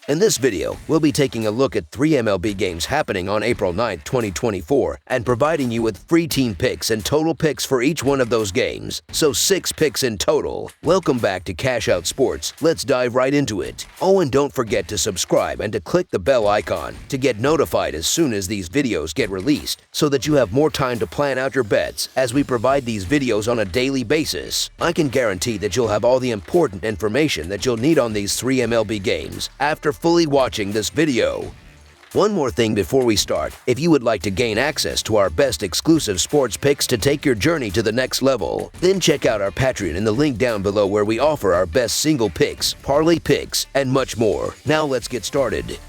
In this video, we'll be taking a look at 3 MLB games happening on April 9, 2024, and providing you with free team picks and total picks for each one of those games, so 6 picks in total. Welcome back to Cash Out Sports. Let's dive right into it. Oh, and don't forget to subscribe and to click the bell icon to get notified as soon as these videos get released, so that you have more time to plan out your bets as we provide these videos on a daily basis. I can guarantee that you'll have all the important information that you'll need on these 3 MLB games after fully watching this video. One more thing before we start, if you would like to gain access to our best exclusive sports picks to take your journey to the next level, then check out our Patreon in the link down below where we offer our best single picks, parlay picks, and much more. Now let's get started.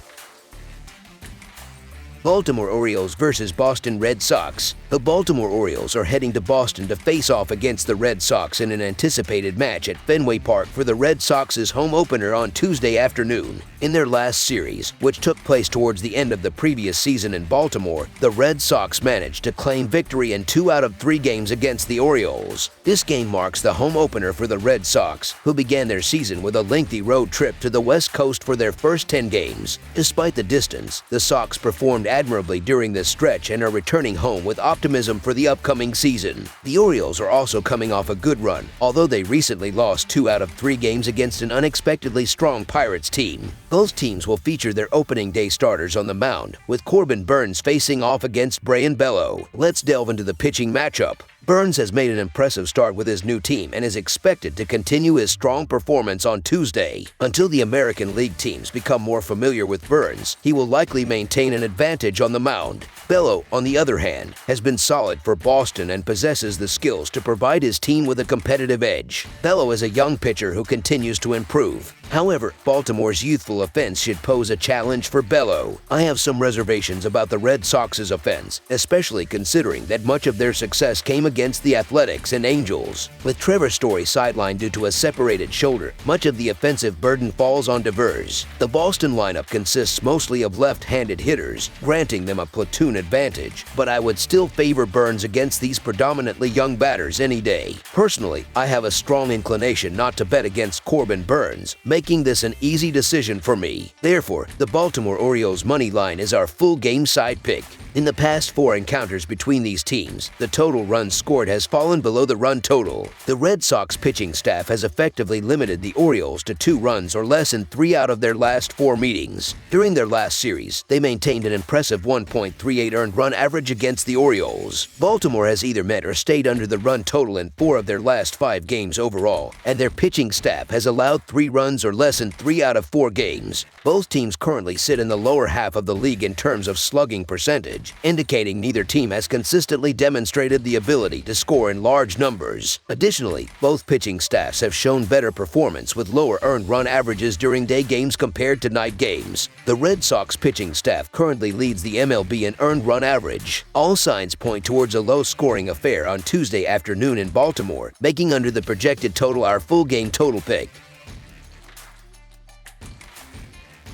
Baltimore Orioles versus Boston Red Sox. The Baltimore Orioles are heading to Boston to face off against the Red Sox in an anticipated match at Fenway Park for the Red Sox's home opener on Tuesday afternoon. In their last series, which took place towards the end of the previous season in Baltimore, the Red Sox managed to claim victory in 2 out of 3 games against the Orioles. This game marks the home opener for the Red Sox, who began their season with a lengthy road trip to the West Coast for their first 10 games. Despite the distance, the Sox performed admirably during this stretch and are returning home with optimism for the upcoming season. The Orioles are also coming off a good run, although they recently lost 2 out of 3 games against an unexpectedly strong Pirates team. Both teams will feature their opening day starters on the mound, with Corbin Burnes facing off against Brayan Bello. Let's delve into the pitching matchup. Burnes has made an impressive start with his new team and is expected to continue his strong performance on Tuesday. Until the American League teams become more familiar with Burnes, he will likely maintain an advantage on the mound. Bello, on the other hand, has been solid for Boston and possesses the skills to provide his team with a competitive edge. Bello is a young pitcher who continues to improve. However, Baltimore's youthful offense should pose a challenge for Bello. I have some reservations about the Red Sox's offense, especially considering that much of their success came against the Athletics and Angels. With Trevor Story sidelined due to a separated shoulder, much of the offensive burden falls on Devers. The Boston lineup consists mostly of left-handed hitters, granting them a platoon advantage, but I would still favor Burnes against these predominantly young batters any day. Personally, I have a strong inclination not to bet against Corbin Burnes, making this an easy decision for me. Therefore, the Baltimore Orioles money line is our full game side pick. In the past 4 encounters between these teams, the total runs scored has fallen below the run total. The Red Sox pitching staff has effectively limited the Orioles to 2 runs or less in 3 out of their last 4 meetings. During their last series, they maintained an impressive 1.38 earned run average against the Orioles. Baltimore has either met or stayed under the run total in 4 of their last 5 games overall, and their pitching staff has allowed 3 runs or less in 3 out of 4 games. Both teams currently sit in the lower half of the league in terms of slugging percentage, indicating neither team has consistently demonstrated the ability to score in large numbers. Additionally, both pitching staffs have shown better performance with lower earned run averages during day games compared to night games. The Red Sox pitching staff currently leads the MLB in earned run average. All signs point towards a low-scoring affair on Tuesday afternoon in Baltimore, making under the projected total our full game total pick.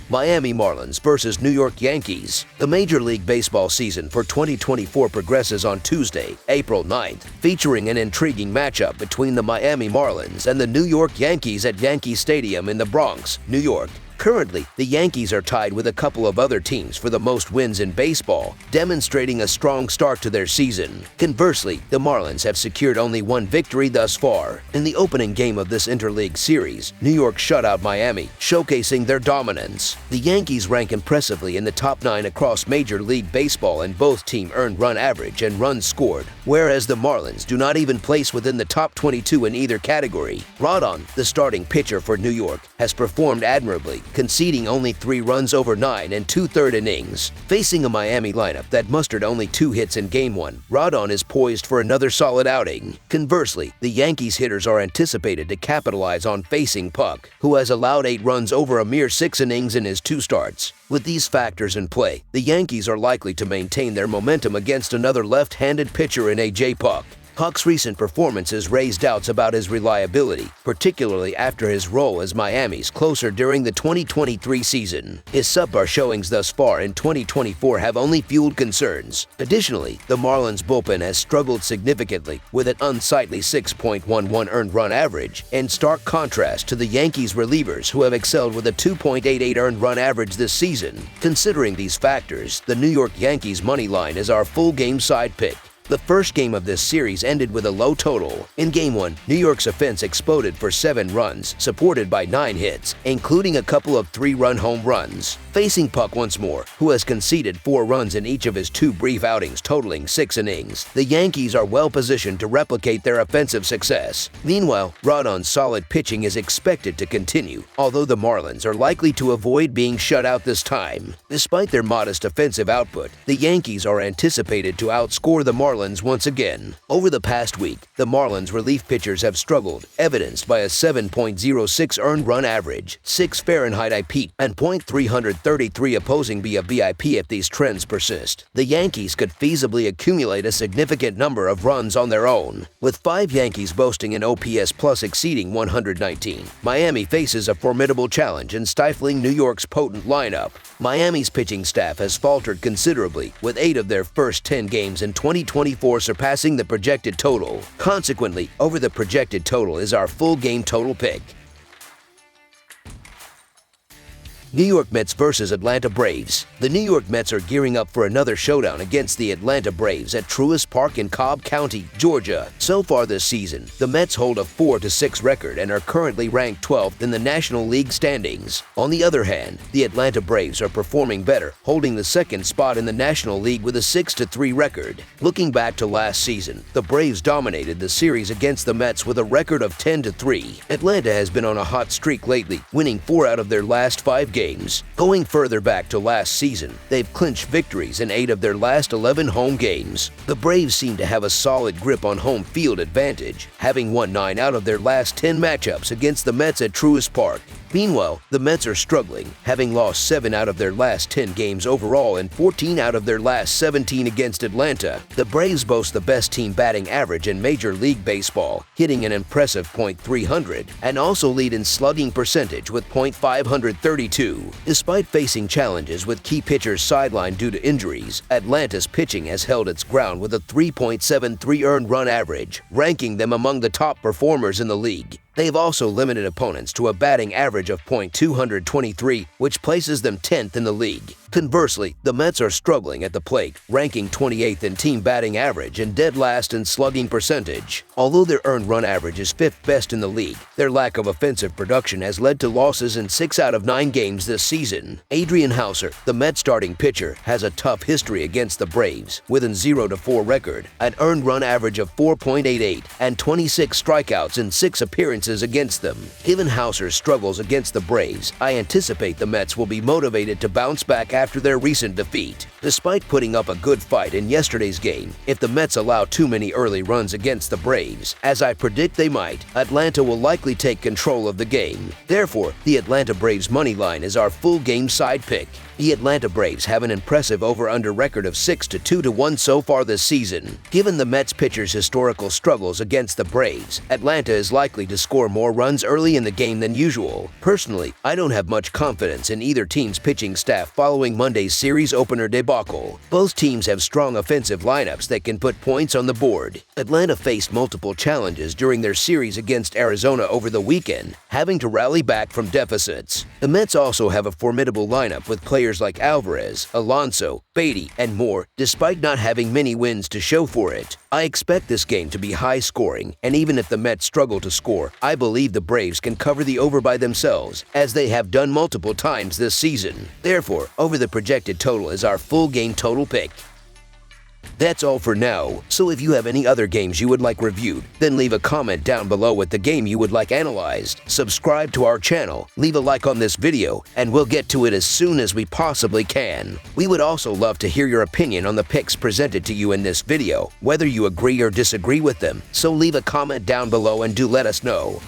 Miami Marlins versus New York Yankees. The Major League Baseball season for 2024 progresses on Tuesday, April 9th, featuring an intriguing matchup between the Miami Marlins and the New York Yankees at Yankee Stadium in the Bronx, New York. Currently, the Yankees are tied with a couple of other teams for the most wins in baseball, demonstrating a strong start to their season. Conversely, the Marlins have secured only 1 victory thus far. In the opening game of this interleague series, New York shut out Miami, showcasing their dominance. The Yankees rank impressively in the top 9 across Major League Baseball in both team earned run average and runs scored, whereas the Marlins do not even place within the top 22 in either category. Rodon, the starting pitcher for New York, has performed admirably, conceding only 3 runs over 9 and 2/3 innings. Facing a Miami lineup that mustered only 2 hits in Game 1, Rodon is poised for another solid outing. Conversely, the Yankees hitters are anticipated to capitalize on facing Puck, who has allowed 8 runs over a mere 6 innings in his 2 starts. With these factors in play, the Yankees are likely to maintain their momentum against another left-handed pitcher in A.J. Puck. Puck's recent performances raised doubts about his reliability, particularly after his role as Miami's closer during the 2023 season. His subpar showings thus far in 2024 have only fueled concerns. Additionally, the Marlins bullpen has struggled significantly with an unsightly 6.11 earned run average, in stark contrast to the Yankees relievers who have excelled with a 2.88 earned run average this season. Considering these factors, the New York Yankees money line is our full game side pick. The first game of this series ended with a low total. In Game 1, New York's offense exploded for 7 runs, supported by 9 hits, including a couple of 3-run home runs. Facing Puck once more, who has conceded 4 runs in each of his 2 brief outings totaling 6 innings, the Yankees are well positioned to replicate their offensive success. Meanwhile, run-on-solid pitching is expected to continue, although the Marlins are likely to avoid being shut out this time. Despite their modest offensive output, the Yankees are anticipated to outscore the Marlins once again. Over the past week, the Marlins relief pitchers have struggled, evidenced by a 7.06 earned run average, 6 Fahrenheit IP, and .333 opposing via VIP if these trends persist. The Yankees could feasibly accumulate a significant number of runs on their own. With 5 Yankees boasting an OPS plus exceeding 119, Miami faces a formidable challenge in stifling New York's potent lineup. Miami's pitching staff has faltered considerably, with 8 of their first 10 games in 2024 surpassing the projected total. Consequently, over the projected total is our full game total pick. New York Mets versus Atlanta Braves. The New York Mets are gearing up for another showdown against the Atlanta Braves at Truist Park in Cobb County, Georgia. So far this season, the Mets hold a 4-6 record and are currently ranked 12th in the National League standings. On the other hand, the Atlanta Braves are performing better, holding the second spot in the National League with a 6-3 record. Looking back to last season, the Braves dominated the series against the Mets with a record of 10-3. Atlanta has been on a hot streak lately, winning 4 out of their last 5 games. Going further back to last season, they've clinched victories in 8 of their last 11 home games. The Braves seem to have a solid grip on home field advantage, having won 9 out of their last 10 matchups against the Mets at Truist Park. Meanwhile, the Mets are struggling, having lost 7 out of their last 10 games overall and 14 out of their last 17 against Atlanta. The Braves boast the best team batting average in Major League Baseball, hitting an impressive .300, and also lead in slugging percentage with .532. Despite facing challenges with key pitchers sidelined due to injuries, Atlanta's pitching has held its ground with a 3.73 earned run average, ranking them among the top performers in the league. They've also limited opponents to a batting average of .223, which places them 10th in the league. Conversely, the Mets are struggling at the plate, ranking 28th in team batting average and dead last in slugging percentage. Although their earned run average is 5th best in the league, their lack of offensive production has led to losses in 6 out of 9 games this season. Adrian Houser, the Mets starting pitcher, has a tough history against the Braves, with a 0-4 record, an earned run average of 4.88, and 26 strikeouts in 6 appearances against them. Given Houser's struggles against the Braves, I anticipate the Mets will be motivated to bounce back after their recent defeat. Despite putting up a good fight in yesterday's game, if the Mets allow too many early runs against the Braves, as I predict they might, Atlanta will likely take control of the game. Therefore, the Atlanta Braves money line is our full game side pick. The Atlanta Braves have an impressive over-under record of 6-2-1 so far this season. Given the Mets pitchers' historical struggles against the Braves, Atlanta is likely to score more runs early in the game than usual. Personally, I don't have much confidence in either team's pitching staff following Monday's series opener debacle. Both teams have strong offensive lineups that can put points on the board. Atlanta faced multiple challenges during their series against Arizona over the weekend, having to rally back from deficits. The Mets also have a formidable lineup with players like Alvarez, Alonso, Beatty, and more, despite not having many wins to show for it. I expect this game to be high-scoring, and even if the Mets struggle to score, I believe the Braves can cover the over by themselves, as they have done multiple times this season. Therefore, over the projected total is our full game total pick. That's all for now, so if you have any other games you would like reviewed, then leave a comment down below with the game you would like analyzed. Subscribe to our channel, leave a like on this video, and we'll get to it as soon as we possibly can. We would also love to hear your opinion on the picks presented to you in this video, whether you agree or disagree with them, so leave a comment down below and do let us know.